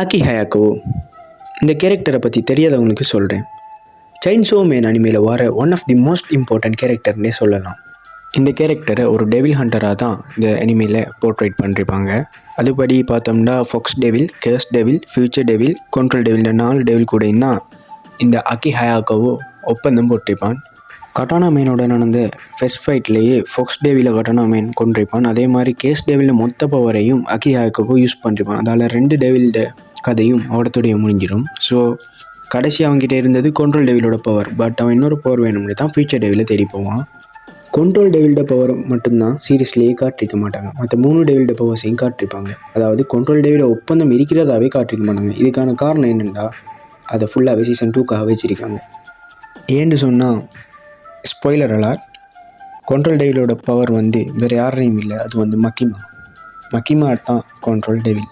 அக்கி ஹயாக்கோ. இந்த கேரக்டரை பற்றி தெரியாதவங்களுக்கு சொல்கிறேன். செயின்சோ மேன் அனிமேல வர one of the most important கேரக்டர்னே சொல்லலாம். இந்த கேரக்டரை ஒரு டெவில் ஹண்டராக தான் இந்த அனிமேல போர்ட்ரேட் பண்ணிருப்பாங்க. அதுபடி பார்த்தோம்னா fox devil, curse devil, future devil, control devil, இந்த 4 டெவில் கூடயும் தான் இந்த அக்கி ஹயாக்கோவோ ஒப்பந்தம் போட்டிருப்பான். கட்டானா மேனோட நடந்த ஃபெஸ்ட் ஃபைட்லேயே ஃபாக்ஸ் டெவில கட்டானா மேன் கொண்டிருப்பான். அதே மாதிரி கேஸ் டெவிலில் மொத்த பவரையும் அக்கி ஹயாக்கோவோ யூஸ் பண்ணிருப்பான். அதால் 2 டெவில்ட கதையும் அவடத்துடைய முடிஞ்சிடும். ஸோ கடைசி அவங்ககிட்ட இருந்தது கண்ட்ரோல் டெவிலோட பவர். பட் அவன் இன்னொரு பவர் வேணும்னு தான் ஃபியூச்சர் டெவில தேடி போவான். கண்ட்ரோல் டெவில்ட பவர் மட்டும்தான் சீரியஸ்லேயே காட்டிருக்க மாட்டாங்க. மற்ற 3 டெவில்ட பவர்ஸையும் காட்டிருப்பாங்க. அதாவது கண்ட்ரோல் டெவில ஒப்பந்தம் இருக்கிறதாவே காட்டிருக்க மாட்டாங்க. இதுக்கான காரணம் என்னென்னா அதை ஃபுல்லாகவே சீசன் 2க்காக வச்சுருக்காங்க. ஏன்னு சொன்னால் ஸ்பாய்லர் அலர்ட், கண்ட்ரோல் டெவிலோட பவர் வேறு யாரையும் இல்லை, அது மக்கிமா தான் கண்ட்ரோல் டெவில்.